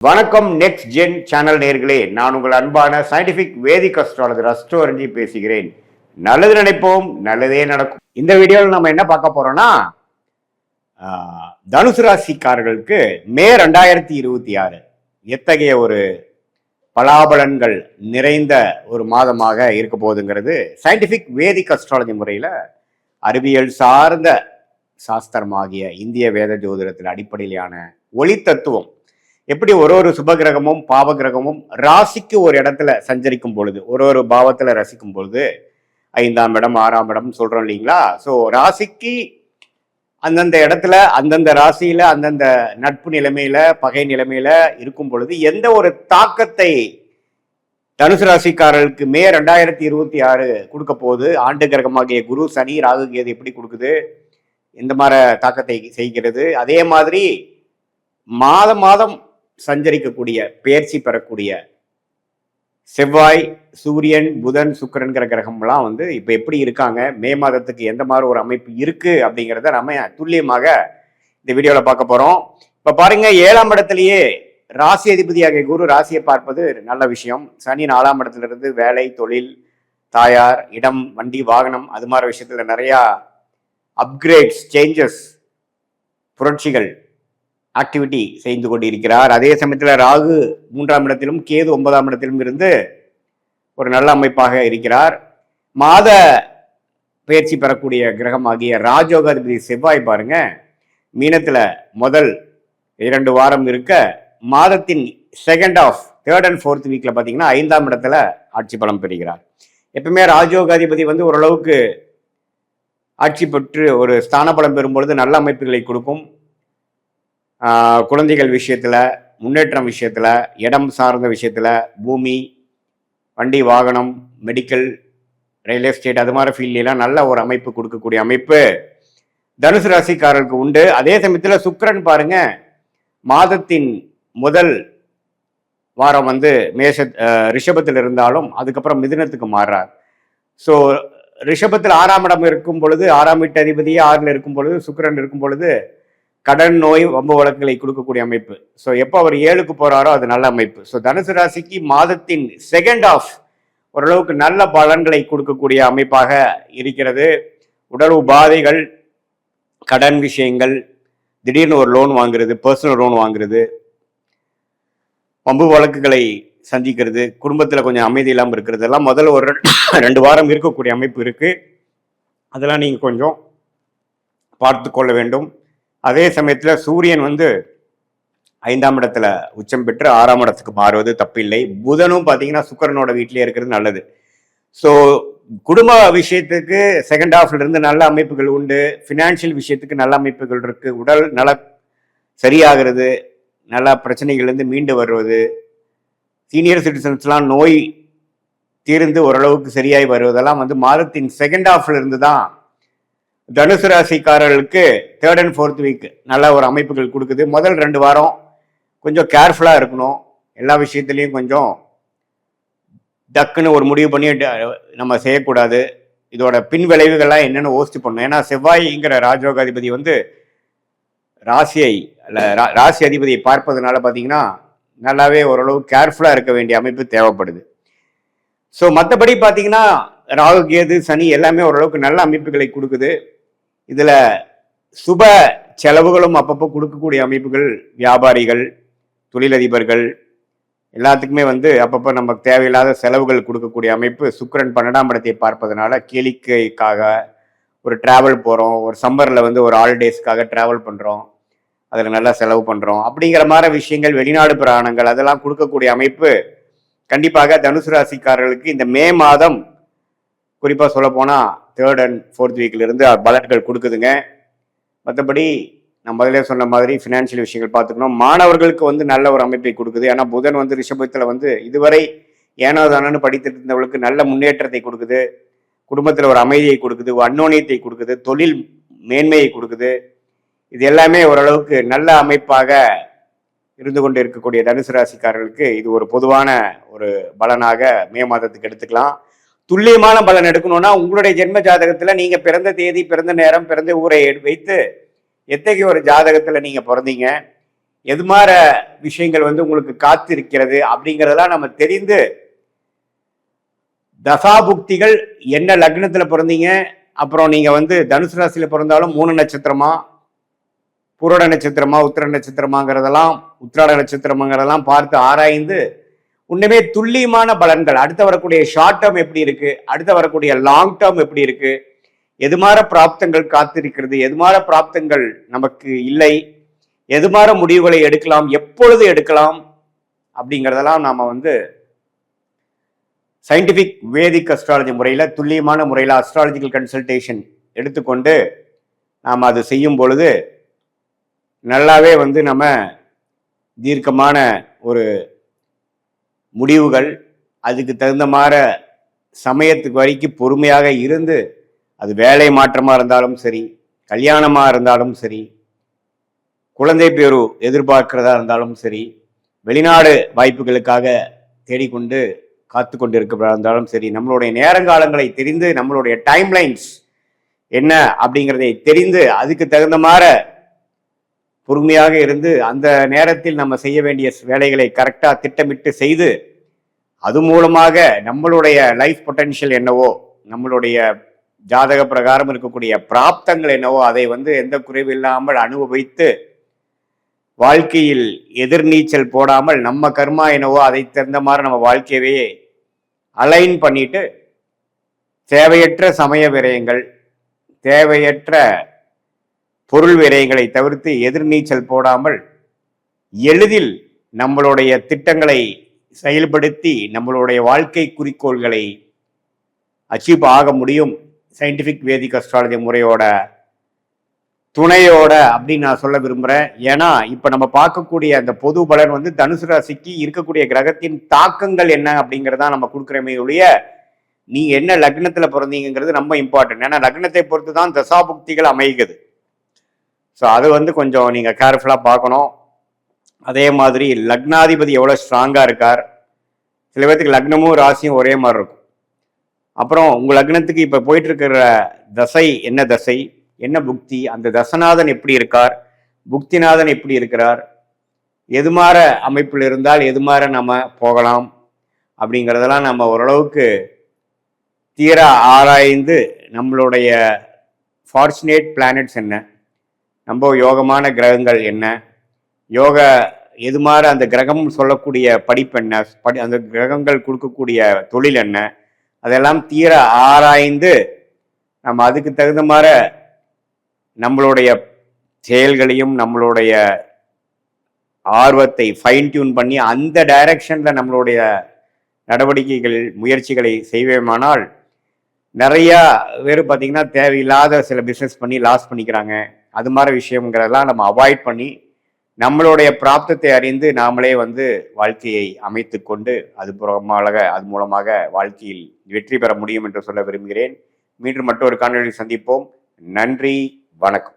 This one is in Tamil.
வணக்கம் நெக்ஸ்ட் ஜென் சேனல் நேர்களே, நான் உங்கள் அன்பான சயின்டிபிக் வேதிக் அஸ்ட்ராலஜர் அஸ்ட்ரோரஞ்சி பேசுகிறேன். நல்லது நினைப்போம், நல்லதே நடக்கும். இந்த வீடியோவில் நம்ம என்ன பார்க்க போறோம்னா, தனுசு ராசிக்காரர்களுக்கு மே 2026 எத்தகைய ஒரு பலாபலன்கள் நிறைந்த ஒரு மாதமாக இருக்க போகுதுங்கிறது சயின்டிபிக் வேதிக் அஸ்ட்ராலஜி முறையில் அறிவியல் சார்ந்த சாஸ்திரமாகிய இந்திய வேத ஜோதிடத்தின் அடிப்படையிலான ஒளி தத்துவம் எப்படி ஒரு சுப கிரகமும் பாவ கிரகமும் ராசிக்கு ஒரு இடத்துல சஞ்சரிக்கும் பொழுது ஒரு பாவத்துல ரசிக்கும் பொழுது 5ஆம் இடம் 6ஆம் இடம் சொல்றோம் இல்லைங்களா. ஸோ ராசிக்கு அந்தந்த இடத்துல அந்தந்த ராசியில அந்தந்த நட்பு நிலைமையில பகை நிலைமையில இருக்கும் பொழுது எந்த ஒரு தாக்கத்தை தனுசு ராசிக்காரர்களுக்கு மே 2026 கொடுக்க போகுது, ஆண்டு கிரகமாகிய குரு சனி ராகு கேது எப்படி கொடுக்குது, இந்த மாதிரி தாக்கத்தை செய்கிறது. அதே மாதிரி மாதம் சஞ்சரிக்கக்கூடிய பெயர்ச்சி பெறக்கூடிய செவ்வாய் சூரியன் புதன் சுக்கிரன்கிற கிரகம்லாம் இப்போ எப்படி இருக்காங்க, மே மாதத்துக்கு எந்த மாதிரி ஒரு அமைப்பு இருக்கு அப்படிங்கிறத நம்ம துல்லியமாக இந்த வீடியோவில் பார்க்க போறோம். இப்போ பாருங்க, 7ஆம் இடத்திலேயே ராசி அதிபதியாக குரு ராசியை பார்ப்பது நல்ல விஷயம். சனி 4ஆம் இடத்துல இருந்து வேலை தொழில் தாயார் இடம் வண்டி வாகனம் அது மாதிரி விஷயத்துல நிறையா அப்கிரேட்ஸ் சேஞ்சஸ் புரட்சிகள் ஆக்டிவிட்டி செய்து கொண்டிருக்கிறார். அதே சமயத்தில் ராகு 3ஆம் இடத்திலும் கேது 9ஆம் இடத்திலும் இருந்து ஒரு நல்ல அமைப்பாக இருக்கிறார். மாத பயிற்சி பெறக்கூடிய கிரகம் ஆகிய ராஜயோகாதிபதி செவ்வாய் பாருங்க, மீனத்துல முதல் 2 வாரம் இருக்க மாதத்தின் second of third and fourth வீக்ல பாத்தீங்கன்னா 5ஆம் இடத்துல ஆட்சி பலம் பெறுகிறார். எப்பவுமே ராஜயோகாதிபதி ஓரளவுக்கு ஆட்சி பெற்று ஒரு ஸ்தான பலம் பெறும்பொழுது நல்ல அமைப்புகளை கொடுக்கும். குழந்தைகள் விஷயத்துல, முன்னேற்றம் விஷயத்துல, இடம் சார்ந்த விஷயத்துல, பூமி வண்டி வாகனம் மெடிக்கல் ரியல் எஸ்டேட் அது மாதிரி ஃபீல்ட்லாம் நல்ல ஒரு அமைப்பு கொடுக்கக்கூடிய அமைப்பு தனுசு ராசிக்காரருக்கு உண்டு. அதே சமயத்தில் சுக்கிரன் பாருங்க, மாதத்தின் முதல் வாரம் ரிஷபத்தில் இருந்தாலும் அதுக்கப்புறம் மிதுனத்துக்கு மாறுறார். ஸோ ரிஷபத்தில் 6ஆம் இடம் இருக்கும் பொழுது, 6ஆம் வீட்டு அதிபதியே 6ல் இருக்கும் பொழுது சுக்கிரன் இருக்கும் பொழுது கடன் நோய் வம்பு வழக்குகளை கொடுக்கக்கூடிய அமைப்பு. ஸோ எப்போ அவர் 7க்கு போறாரோ அது நல்ல அமைப்பு. ஸோ தனுசு ராசிக்கு மாதத்தின் செகண்ட் ஆஃப் ஓரளவுக்கு நல்ல பலன்களை கொடுக்கக்கூடிய அமைப்பாக இருக்கிறது. உடல் உபாதைகள், கடன் விஷயங்கள், திடீர்னு ஒரு லோன் வாங்குறது, பர்சனல் லோன் வாங்குறது, வம்பு வழக்குகளை சந்திக்கிறது, குடும்பத்தில் கொஞ்சம் அமைதி இல்லாமல் இருக்கிறது எல்லாம் முதல்ல ஒரு 2 வாரம் இருக்கக்கூடிய அமைப்பு இருக்கு. அதெல்லாம் நீங்கள் கொஞ்சம் பார்த்து கொள்ள வேண்டும். அதே சமயத்தில் சூரியன் 5ஆம் இடத்துல உச்சம் பெற்று 6ஆம் இடத்துக்கு மாறுவது தப்பில்லை. புதனும் பார்த்தீங்கன்னா சுக்கிரனோட வீட்டிலே இருக்கிறது நல்லது. ஸோ குடும்ப விஷயத்துக்கு செகண்ட் ஹாஃப்ல இருந்து நல்ல அமைப்புகள் உண்டு. ஃபினான்ஷியல் விஷயத்துக்கு நல்ல அமைப்புகள் இருக்கு. உடல் நல சரியாகிறது, நல்ல பிரச்சனைகள்லேருந்து மீண்டு வருவது, சீனியர் சிட்டிசன்ஸ்லாம் நோய் தீர்ந்து ஓரளவுக்கு சரியாய் வருவதெல்லாம் மாதத்தின் செகண்ட் ஹாஃப்ல இருந்து தான் தனுசு ராசிக்காரர்களுக்கு தேர்ட் அண்ட் ஃபோர்த் வீக் நல்ல ஒரு அமைப்புகள் கொடுக்குது. முதல் 2 வாரம் கொஞ்சம் கேர்ஃபுல்லாக இருக்கணும். எல்லா விஷயத்துலையும் கொஞ்சம் டக்குன்னு ஒரு முடிவு பண்ணி நம்ம செய்யக்கூடாது. இதோட பின் விளைவுகள்லாம் என்னென்னு யோசிச்சு பண்ணணும். ஏன்னா செவ்வாய்ங்கிற ராஜயோகாதிபதி ராசி அதிபதியை பார்ப்பதுனால பார்த்தீங்கன்னா நல்லாவே ஓரளவு கேர்ஃபுல்லாக இருக்க வேண்டிய அமைப்பு தேவைப்படுது. ஸோ மற்றபடி பார்த்தீங்கன்னா ராகு கேது சனி எல்லாமே ஓரளவுக்கு நல்ல அமைப்புகளை கொடுக்குது. இதுல சுப செலவுகளும் அப்பப்போ கொடுக்கக்கூடிய அமைப்புகள், வியாபாரிகள் தொழிலதிபர்கள் எல்லாத்துக்குமே அப்பப்போ நமக்கு தேவையில்லாத செலவுகள் கொடுக்கக்கூடிய அமைப்பு. சுக்கிரன் 12ஆம் இடத்தை பார்ப்பதனால கேளிக்கைக்காக ஒரு டிராவல் போகிறோம், ஒரு சம்மரில் ஒரு ஹாலிடேஸ்க்காக டிராவல் பண்ணுறோம், அதில் நல்லா செலவு பண்ணுறோம் அப்படிங்கிற மாதிரி விஷயங்கள், வெளிநாடு பிரயாணங்கள் அதெல்லாம் கொடுக்கக்கூடிய அமைப்பு கண்டிப்பாக தனுசு ராசிக்காரர்களுக்கு இந்த மே மாதம் குறிப்பாக சொல்ல போனால் தேர்ட் அண்ட் ஃபோர்த் வீக்ல இருந்து பலன்கள் கொடுக்குதுங்க. மற்றபடி நான் முதலே சொன்ன மாதிரி ஃபினான்ஷியல் விஷயங்கள் பார்த்துக்கணும். மாணவர்களுக்கு நல்ல ஒரு அமைப்பை கொடுக்குது. ஏன்னா புதன் ரிஷபத்தில் இதுவரை ஏனோ தானோன்னு படித்துட்டு இருந்தவர்களுக்கு நல்ல முன்னேற்றத்தை கொடுக்குது. குடும்பத்தில் ஒரு அமைதியை கொடுக்குது, அந்யோன்யத்தை கொடுக்குது, தொழில் மேன்மையை கொடுக்குது. இது எல்லாமே ஓரளவுக்கு நல்ல அமைப்பாக இருந்து கொண்டு இருக்கக்கூடிய தனுசு ராசிக்காரர்களுக்கு இது ஒரு பொதுவான ஒரு பலனாக மே மாதத்துக்கு எடுத்துக்கலாம். துல்லியமான பலன் எடுக்கணும்னா உங்களுடைய ஜென்ம ஜாதகத்துல நீங்க பிறந்த தேதி, பிறந்த நேரம், பிறந்த ஊரை வைத்து எத்தகைய ஒரு ஜாதகத்துல நீங்க பிறந்தீங்க, எது மாதிரி விஷயங்கள் வந்து உங்களுக்கு காத்திருக்கிறது அப்படிங்கிறதெல்லாம் நம்ம தெரிந்து தசாபுக்திகள் என்ன லக்னத்துல பிறந்தீங்க, அப்புறம் நீங்க வந்து தனுசு ராசியில பிறந்தாலும் 3 நட்சத்திரமா, புரட நட்சத்திரமா, உத்திர நட்சத்திரமாங்கிறதெல்லாம், உத்திராட நட்சத்திரமாங்கிறதெல்லாம் பார்த்து ஆராய்ந்து உண்மையே துல்லியமான பலன்கள், அடுத்து வரக்கூடிய ஷார்ட் டேர்ம் எப்படி இருக்கு, அடுத்து வரக்கூடிய லாங் டேர்ம் எப்படி இருக்கு, எது மாதிரி பிராப்தங்கள் காத்திருக்கிறது, எது மாதிரி பிராப்தங்கள் நமக்கு இல்லை, எது மாதிரி முடிவுகளை எடுக்கலாம், எப்பொழுது எடுக்கலாம் அப்படிங்கிறதெல்லாம் நாம வந்து சயின்டிபிக் வேதிக் அஸ்ட்ராலஜி முறையில் துல்லியமான முறையில் அஸ்ட்ராலஜிக்கல் கன்சல்டேஷன் எடுத்துக்கொண்டு நாம் அது செய்யும் பொழுது நல்லாவே வந்து நம்ம தீர்க்கமான ஒரு முடிவுகள், அதுக்கு தகுந்த மாதிரி சமயத்துக்கு வரைக்கும் பொறுமையாக இருந்து, அது வேலை மாற்றமாக இருந்தாலும் சரி, கல்யாணமாக இருந்தாலும் சரி, குழந்தை பேரு எதிர்பார்க்கிறதா இருந்தாலும் சரி, வெளிநாடு வாய்ப்புகளுக்காக தேடிக்கொண்டு காத்து கொண்டு இருக்கிறதா இருந்தாலும் சரி, நம்மளுடைய நேரங்காலங்களை தெரிந்து, நம்மளுடைய டைம்லைன்ஸ் என்ன அப்படிங்கிறதை தெரிந்து, அதுக்கு தகுந்த மாதிரி பொறுமையாக இருந்து அந்த நேரத்தில் நம்ம செய்ய வேண்டிய வேலைகளை கரெக்டாக திட்டமிட்டு செய்து, அது மூலமாக நம்மளுடைய லைஃப் பொட்டன்ஷியல் என்னவோ, நம்மளுடைய ஜாதக பிரகாரம் இருக்கக்கூடிய பிராப்தங்கள் என்னவோ அதை வந்து எந்த குறைவு இல்லாமல் அனுபவித்து வாழ்க்கையில் எதிர்நீச்சல் போடாமல் நம்ம கர்மா என்னவோ அதை தகுந்த மாதிரி நம்ம வாழ்க்கையவே அலைன் பண்ணிட்டு தேவையற்ற சமய விரயங்கள், தேவையற்ற பொருள் விரயங்களை தவிர்த்து எதிர்நீச்சல் போடாமல் எளிதில் நம்மளுடைய திட்டங்களை செயல்படுத்தி நம்மளுடைய வாழ்க்கை குறிக்கோள்களை அச்சீவ் ஆக முடியும் சயின்டிபிக் வேதிக் அஸ்ட்ராலஜி முறையோட துணையோட அப்படின்னு நான் சொல்ல விரும்புகிறேன். ஏன்னா இப்போ நம்ம பார்க்கக்கூடிய அந்த பொது பலன் வந்து தனுசு ராசிக்கு இருக்கக்கூடிய கிரகத்தின் தாக்கங்கள் என்ன அப்படிங்கிறதா நம்ம கொடுக்குறமே ஒழிய நீங்க என்ன லக்னத்துல பிறந்தீங்கிறது ரொம்ப இம்பார்ட்டன்ட். ஏன்னா லக்னத்தை பொறுத்து தான் தசாபுக்திகள் அமைகிறது. ஸோ அது வந்து கொஞ்சம் நீங்கள் கேர்ஃபுல்லாக பார்க்கணும். அதே மாதிரி லக்னாதிபதி எவ்வளோ ஸ்ட்ராங்காக இருக்கார், சில பேர்த்துக்கு லக்னமும் ராசியும் ஒரே மாதிரி இருக்கும். அப்புறம் உங்கள் லக்னத்துக்கு இப்போ போயிட்டு இருக்கிற தசை என்ன தசை, என்ன புக்தி, அந்த தசநாதன் எப்படி இருக்கார், புக்திநாதன் எப்படி இருக்கிறார், எது மாதிரி அமைப்பில் இருந்தால் எது மாதிரி நம்ம போகலாம் அப்படிங்கிறதெல்லாம் நம்ம ஓரளவுக்கு தீர ஆராய்ந்து நம்மளுடைய ஃபார்ச்சுனேட் பிளானட்ஸ் என்ன, நம்ம யோகமான கிரகங்கள் என்ன, யோக எது மாதிரி அந்த கிரகம் சொல்லக்கூடிய படிப்பு என்ன, அந்த கிரகங்கள் கொடுக்கக்கூடிய தொழில் என்ன, அதெல்லாம் தீர ஆராய்ந்து நம்ம அதுக்கு தகுந்த மாதிரி நம்மளுடைய செயல்களையும் நம்மளுடைய ஆர்வத்தை ஃபைன் டியூன் பண்ணி அந்த டைரக்ஷன்ல நம்மளுடைய நடவடிக்கைகள் முயற்சிகளை செய்வேமானால் நிறையா பேர் பார்த்தீங்கன்னா தேவையில்லாத சில பிஸ்னஸ் பண்ணி லாஸ் பண்ணிக்கிறாங்க. அது மாதிரி விஷயங்கிறதெல்லாம் நம்ம அவாய்ட் பண்ணி நம்மளுடைய பிராப்தத்தை அறிந்து நாமளே வந்து வாழ்க்கையை அமைத்து கொண்டு அது மூலமாக வாழ்க்கையில் வெற்றி பெற முடியும் என்று சொல்ல விரும்புகிறேன். மீண்டும் மற்றொரு காணொலியில் சந்திப்போம். நன்றி, வணக்கம்.